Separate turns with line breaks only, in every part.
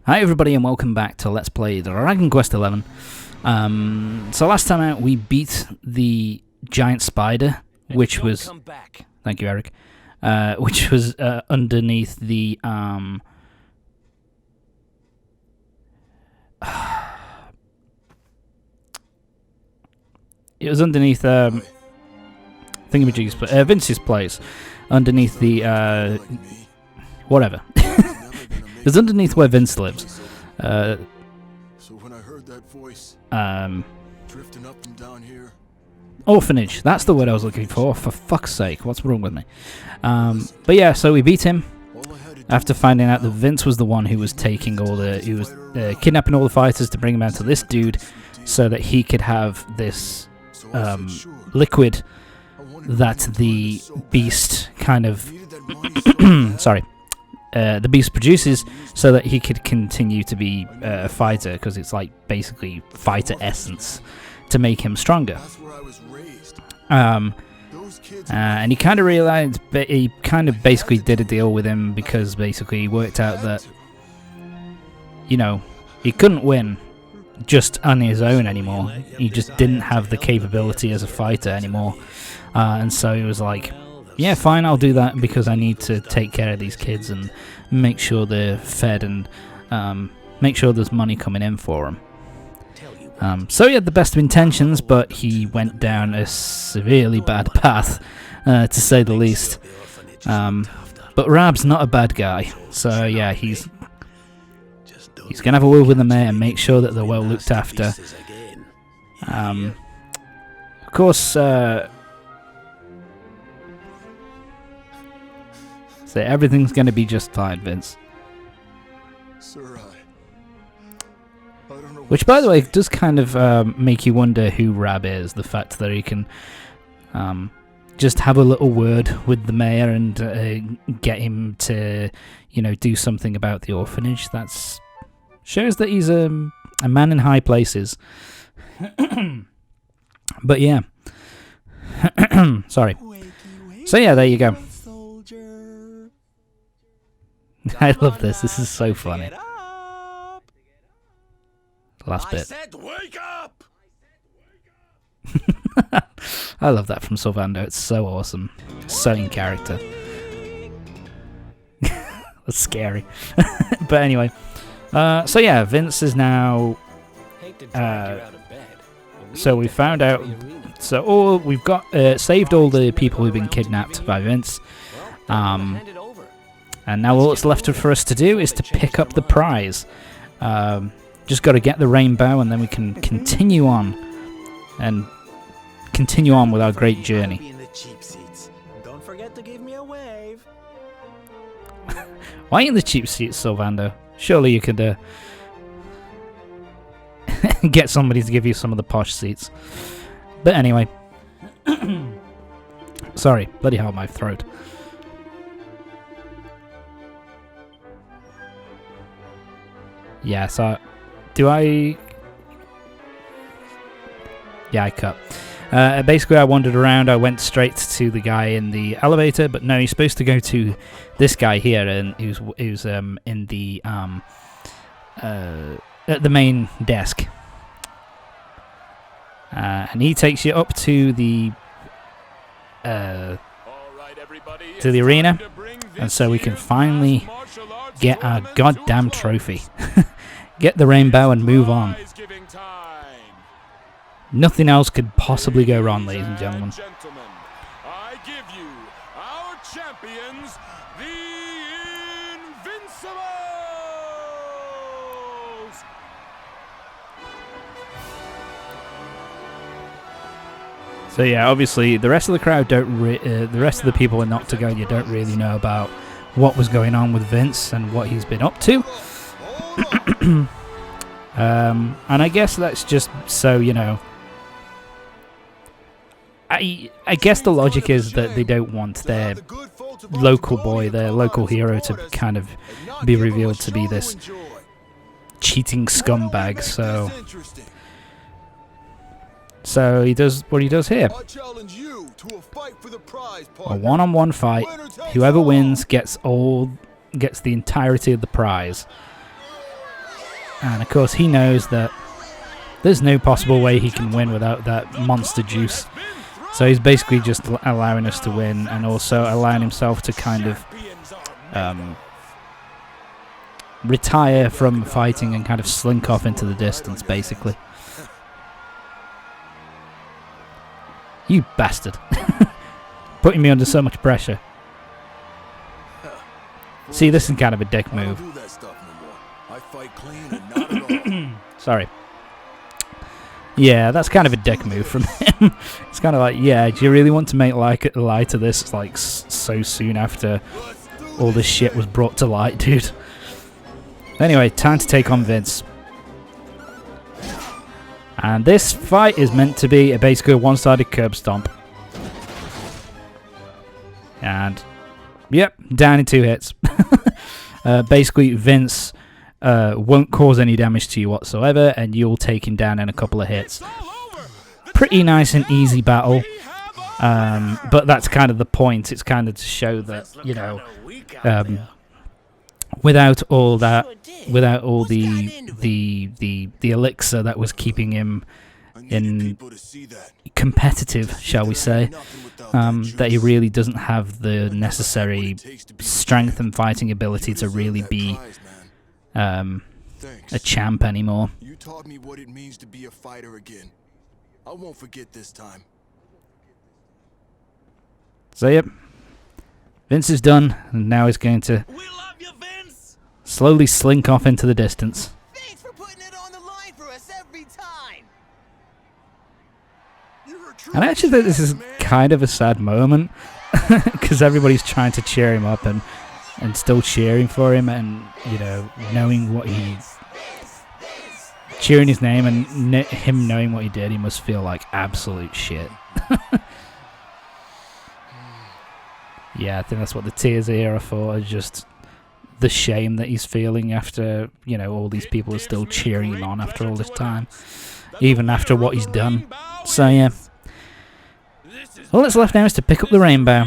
Hi everybody and welcome back to Let's Play Dragon Quest XI. So last time out we beat the giant spider, which was... Thank you, Eric. Which was underneath the... It was underneath... Thingamajig's place, Vince's place. Underneath the... Whatever. It was underneath where Vince lives.
So when I heard that voice, drifting up and down here.
Orphanage, that's the word I was looking for fuck's sake, what's wrong with me? But yeah, so we beat him after finding out that Vince was the one who was taking all the, he was kidnapping all the fighters to bring them out to this dude so that he could have this liquid that the beast kind of, sorry, the beast produces so that he could continue to be a fighter, because it's like basically fighter essence to make him stronger. And he kind of realized, he kind of basically did a deal with him because basically he worked out that, you know, he couldn't win just on his own anymore. He just didn't have the capability as a fighter anymore. And so he was like, yeah, fine, I'll do that because I need to take care of these kids and make sure they're fed and make sure there's money coming in for them. So he had the best of intentions, but he went down a severely bad path, to say the least. But Rab's not a bad guy, so yeah, he's going to have a word with the mayor and make sure that they're well looked after. Of course, so everything's going to be just fine, Vince.
Sir, I don't know.
Which, by the way, does kind of make you wonder who Rab is. The fact that he can just have a little word with the mayor and get him to, you know, do something about the orphanage. That's shows that he's a man in high places. But yeah, sorry. So yeah, there you go. I love this. This is so funny. Last bit.
Wake up!
I love that from Sylvando. It's so awesome. So in character. That's scary. But anyway. So yeah, Vince is now... so we found out... So we've got saved all the people who've been kidnapped by Vince. And now all that's left for us to do is to pick up the prize. Just got to get the rainbow and then we can continue on. And continue on with our great journey.
Don't forget to give me a wave.
Why in the cheap seats, Sylvando? Surely you could get somebody to give you some of the posh seats. But anyway. Sorry, bloody hell, my throat. Yeah, so do I... Yeah, I cut. Basically, I wandered around. I went straight to the guy in the elevator, but no, you're supposed to go to this guy here, and who's in the at the main desk, and he takes you up to the arena, and so we can finally get our goddamn trophy. Get the rainbow and move on. Nothing else could possibly go wrong, ladies and gentlemen.
I give you our champions, the Invincibles!
So yeah, obviously the rest of the crowd don't. The rest of the people in Arachtagon, you don't really know about what was going on with Vince and what he's been up to. And I guess that's just so you know. I guess the logic is that they don't want their local boy, their local hero, to kind of be revealed to be this cheating scumbag. So he does what he does here. A one-on-one fight. Whoever wins gets the entirety of the prize. And of course he knows that there's no possible way he can win without that monster juice. So he's basically just allowing us to win, and also allowing himself to kind of retire from fighting and kind of slink off into the distance, basically. You bastard. Putting me under so much pressure. See, this is kind of a dick move. Sorry. Yeah, that's kind of a dick move from him. It's kind of like, yeah, do you really want to make light of this like so soon after all this shit was brought to light, dude? Anyway, time to take on Vince. And this fight is meant to be basically a one-sided curb stomp. And, yep, down in 2 hits. Basically, Vince won't cause any damage to you whatsoever, and you'll take him down in a couple of hits. Pretty nice and easy battle. But that's kind of the point. It's kind of to show that, you know, without all that, without all the elixir that was keeping him in competitive, shall we say, that he really doesn't have the necessary strength and fighting ability to really be a champ anymore.
You taught me what it means to be a fighter again. I won't forget this time.
So yep, Vince is done, and now he's going to slowly slink off into the distance.
Thanks for putting it on the line for us every time.
And I actually think this is kind of a sad moment, because everybody's trying to cheer him up and still cheering for him, and, you know, knowing what cheering his name, and him knowing what he did, he must feel like absolute shit. Yeah, I think that's what the tears here are for, is just the shame that he's feeling after, you know, all these people are still cheering him on after all this time, even after what he's done. So yeah, all that's left now is to pick up the rainbow.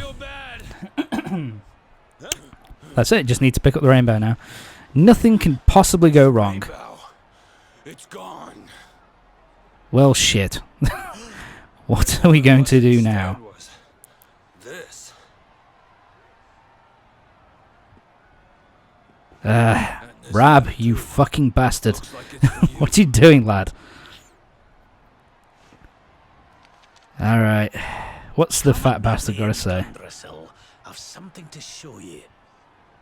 That's it, just need to pick up the rainbow now. Nothing can possibly go wrong.
It's gone.
Well, shit. What are we going to do now?
This.
Rab, you fucking bastard. What are you doing, lad? Alright. What's the fat bastard got to say?
Dundasil, I've something to show you.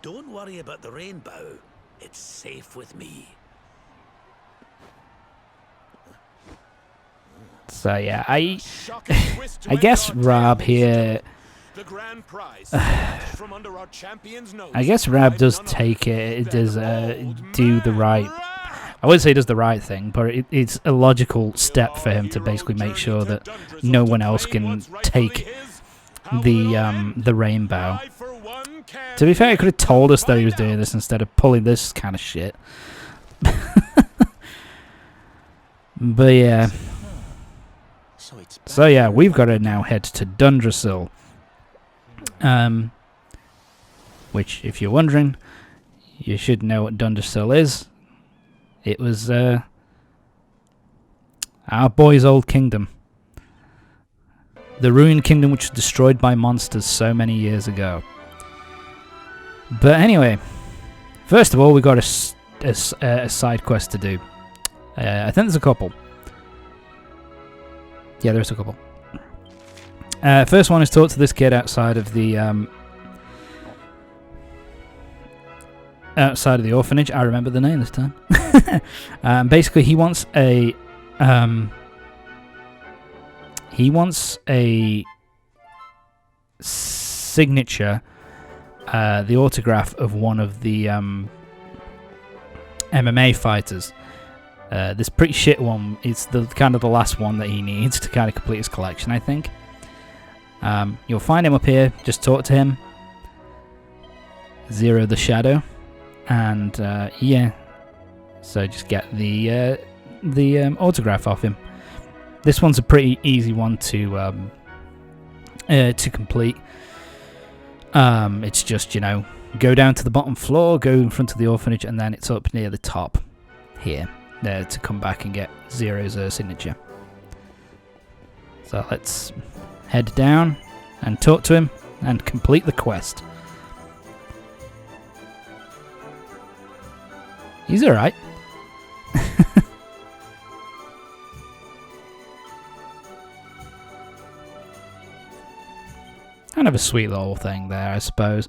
Don't worry about the rainbow. It's safe with me.
So yeah, I guess Rab here. I guess Rab does take it. It does do the right. I wouldn't say he does the right thing, but it's a logical step for him to basically make sure that no one else can take the rainbow. To be fair, he could have told us that he was doing this instead of pulling this kind of shit. But yeah. So yeah, we've got to now head to Dundasil. Which, if you're wondering, you should know what Dundasil is. It was our boy's old kingdom. The ruined kingdom which was destroyed by monsters so many years ago. But anyway, first of all, we got a side quest to do. I think there's a couple. Yeah, there's a couple. First one is talk to this kid outside of the orphanage. I remember the name this time. Basically, he wants a signature, the autograph of one of the MMA fighters. This pretty shit one. It's the kind of the last one that he needs to kind of complete his collection, I think. You'll find him up here. Just talk to him. Zero the Shadow, and yeah. So just get the autograph off him. This one's a pretty easy one to complete. It's just, you know, go down to the bottom floor, go in front of the orphanage, and then it's up near the top. here to come back and get Zero's signature. So let's head down and talk to him and complete the quest. He's alright. Kind of a sweet little thing there, I suppose.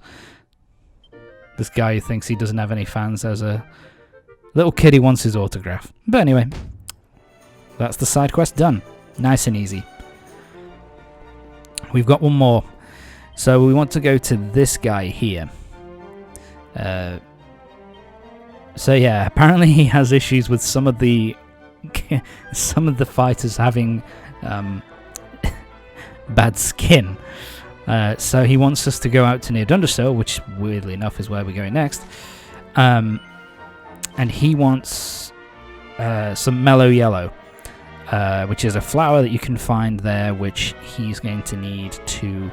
This guy who thinks he doesn't have any fans as a little kid, he wants his autograph. But anyway, that's the side quest done. Nice and easy. We've got one more. So we want to go to this guy here. So yeah, apparently he has issues with some of the fighters having bad skin. So he wants us to go out to near Dundasil, which weirdly enough is where we're going next. And he wants some mellow yellow, which is a flower that you can find there, which he's going to need to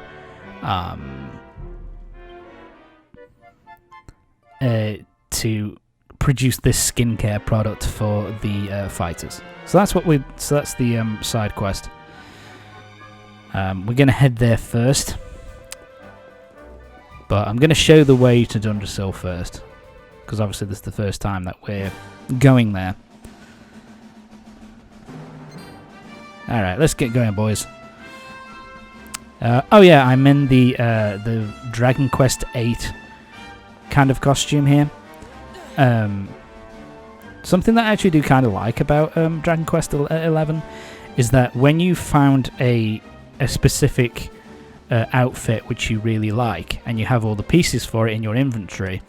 produce this skincare product for the fighters. So that's the side quest. We're going to head there first, but I'm going to show the way to Dundasil first, because obviously this is the first time that we're going there. Alright, let's get going, boys. Oh yeah, I'm in the Dragon Quest 8 kind of costume here. Something that I actually do kind of like about Dragon Quest 11 is that when you found a specific outfit which you really like, and you have all the pieces for it in your inventory,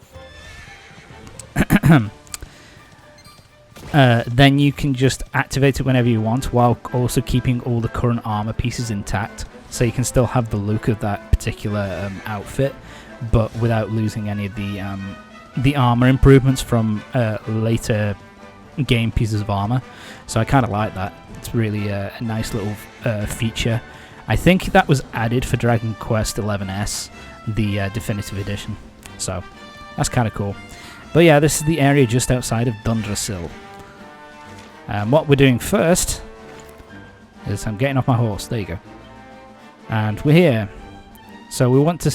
then you can just activate it whenever you want, while also keeping all the current armor pieces intact, so you can still have the look of that particular outfit, but without losing any of the armor improvements from later game pieces of armor. So I kind of like that. It's really a nice little feature. I think that was added for Dragon Quest 11S, the definitive edition. So that's kind of cool. But yeah, this is the area just outside of Dundasil. What we're doing first is I'm getting off my horse. There you go. And we're here. So we want to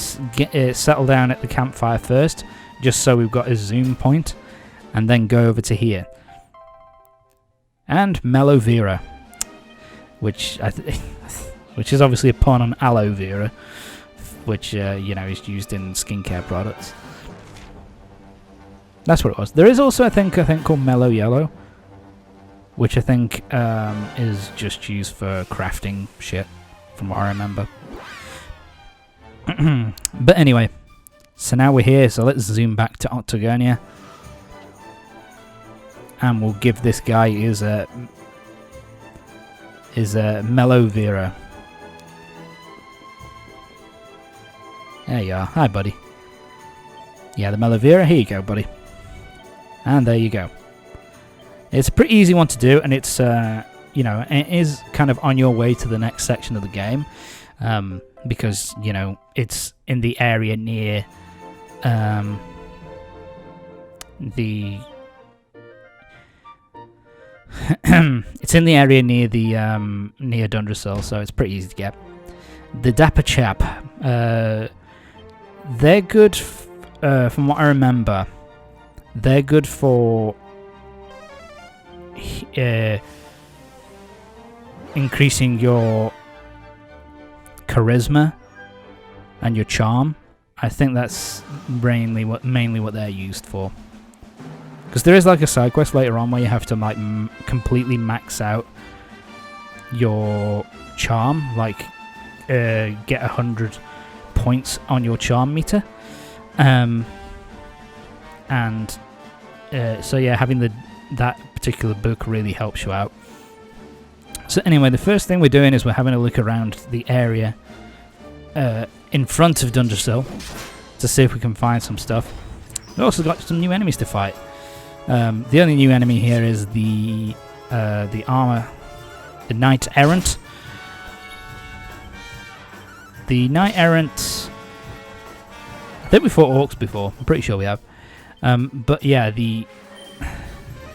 settle down at the campfire first, just so we've got a zoom point, and then go over to here. And Aloe Vera, which which is obviously a pun on aloe vera, which is used in skincare products. That's what it was. There is also a thing called Mellow Yellow, which I think is just used for crafting shit, from what I remember. But anyway, so now we're here, so let's zoom back to Arachtagon, and we'll give this guy his Aloe Vera. There you are. Hi, buddy. Yeah, the Aloe Vera. Here you go, buddy. And there you go. It's a pretty easy one to do, and it's it is kind of on your way to the next section of the game, because it's in the area near it's in the area near Dundasil, so it's pretty easy to get. The Dapper Chap, they're good, from what I remember, they're good for increasing your charisma and your charm. I think that's mainly what they're used for. Because there is like a side quest later on where you have to like completely max out your charm, like get 100 points on your charm meter, so yeah, having that particular book really helps you out. So anyway, the first thing we're doing is we're having a look around the area in front of Dundasil to see if we can find some stuff. We've also got some new enemies to fight. The only new enemy here is the Knight Errant. The Knight Errant, I think we fought orcs before. I'm pretty sure we have. But yeah,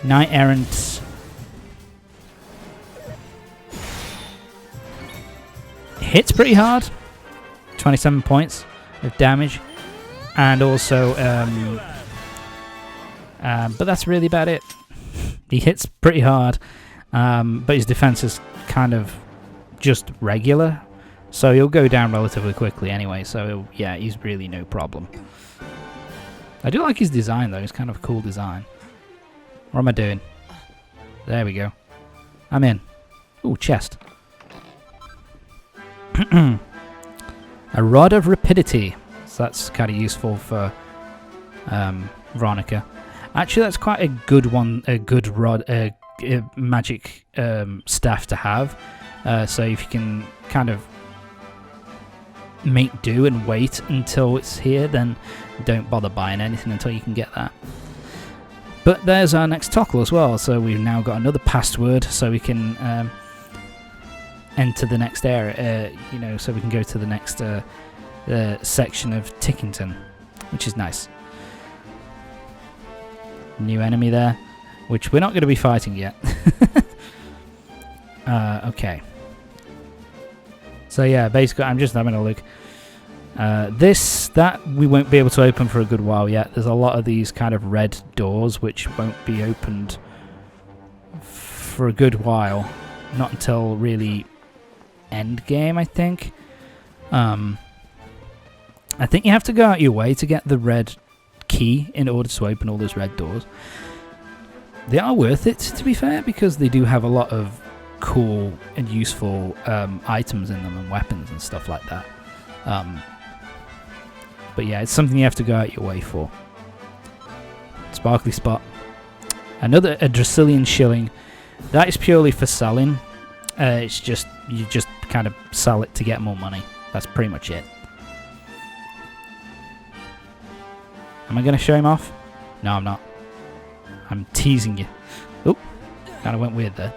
Knight Errant hits pretty hard, 27 points of damage, and also, but that's really about it. He hits pretty hard, but his defense is kind of just regular, so he'll go down relatively quickly anyway, so yeah, he's really no problem. I do like his design though, it's kind of a cool design. What am I doing? There we go. I'm in. Ooh, chest. A Rod of Rapidity. So that's kind of useful for Veronica. Actually, that's quite a good one, a good rod, magic staff to have. So if you can kind of make do and wait until it's here, then don't bother buying anything until you can get that. But there's our next tockle as well, so we've now got another password, so we can enter the next area, you know, so we can go to the next section of Tickington, which is nice. New enemy there, which we're not going to be fighting yet. Okay. So yeah, basically I'm just having a look. That we won't be able to open for a good while yet. There's a lot of these kind of red doors which won't be opened for a good while. Not until really end game, I think. I think you have to go out your way to get the red key in order to open all those red doors. They are worth it, to be fair, because they do have a lot of cool and useful items in them and weapons and stuff like that. But yeah, it's something you have to go out your way for. Sparkly Spot. A Dracilian Shilling. That is purely for selling. It's just, you just kind of sell it to get more money. That's pretty much it. Am I going to show him off? No, I'm not. I'm teasing you. Oh, kind of went weird there.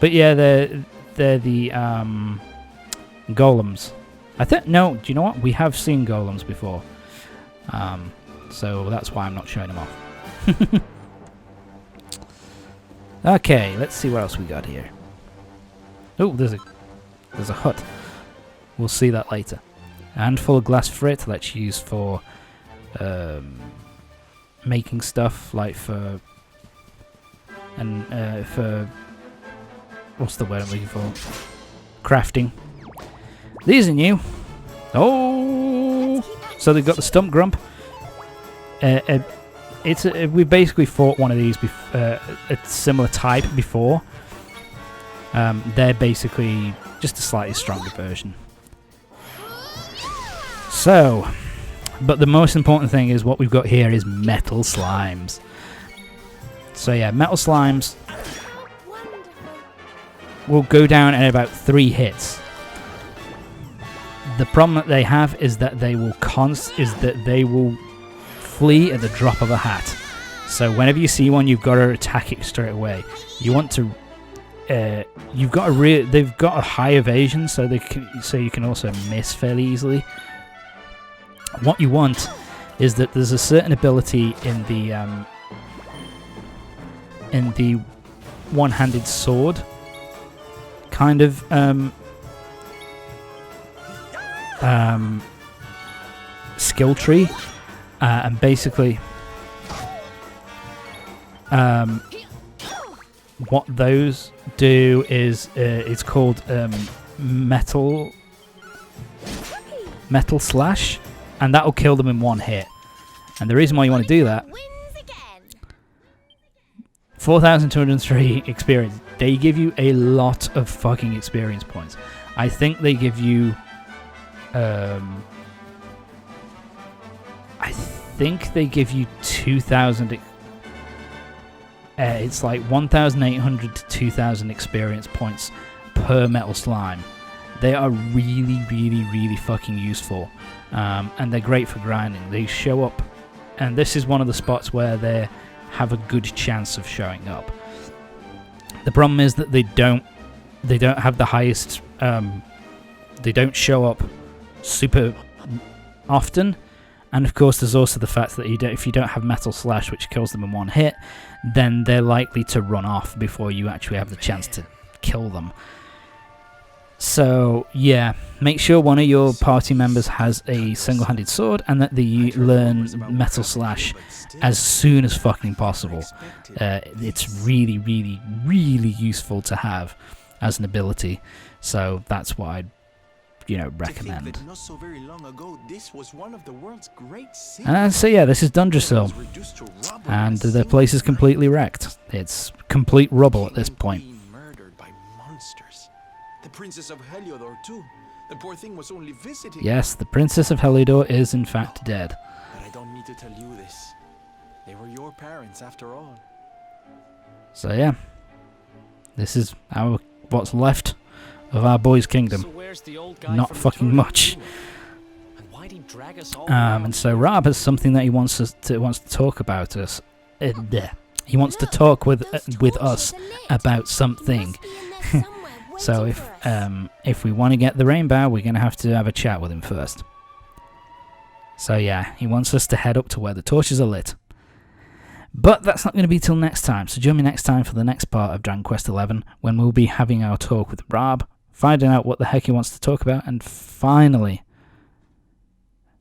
But yeah, they're the golems. I think, no, do you know what? We have seen golems before. So that's why I'm not showing them off. Okay, let's see what else we got here. Oh, there's a hut. We'll see that later. A handful of glass frit that's used for making stuff, like for what's the word I'm looking for? Crafting. These are new. Oh, so they've got the stump grump. We basically fought one of these a similar type before. They're basically just a slightly stronger version. So, but the most important thing is what we've got here is metal slimes. So yeah, metal slimes will go down in about 3 hits. The problem that they have is that they will flee at the drop of a hat. So whenever you see one, you've got to attack it straight away. You want to, they've got a high evasion, so you can also miss fairly easily. What you want is that there's a certain ability in the one-handed sword kind of skill tree, and basically what those do is it's called metal slash, and that will kill them in 1 hit. And the reason why you want to do that, 4,203 experience. They give you a lot of fucking experience points. I think they give you 2,000. It's like 1,800 to 2,000 experience points per metal slime. They are really, really, really fucking useful, and they're great for grinding. They show up, and this is one of the spots where they have a good chance of showing up. The problem is that they don't have the highest. They don't show up super often, And of course there's also the fact that if you don't have Metal Slash, which kills them in one hit, then they're likely to run off before you actually have the chance to kill them. So yeah, make sure one of your party members has a single-handed sword and that they learn Metal Slash as soon as fucking possible. It's really, really, really useful to have as an ability. So that's what I'd, recommend. So yeah, this is Dundasil, and the place is completely wrecked. It's complete rubble at this point.
The Princess of Heliodor too. The poor thing was only visiting.
Yes, the Princess of Heliodor is in fact dead.
But I don't need to tell you this. They were your parents after all.
So yeah, this is what's left of our boy's kingdom.
So where's the old guy?
Not fucking much.
And why'd he drag us all
And so Rab has something that he wants to talk about us. He wants to talk with us about something. So if we want to get the Rainbough, we're going to have a chat with him first. So yeah, he wants us to head up to where the torches are lit. But that's not going to be till next time, so join me next time for the next part of Dragon Quest XI, when we'll be having our talk with Rab, finding out what the heck he wants to talk about, and finally,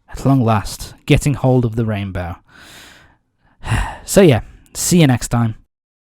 at long last, getting hold of the Rainbow. So yeah, see you next time.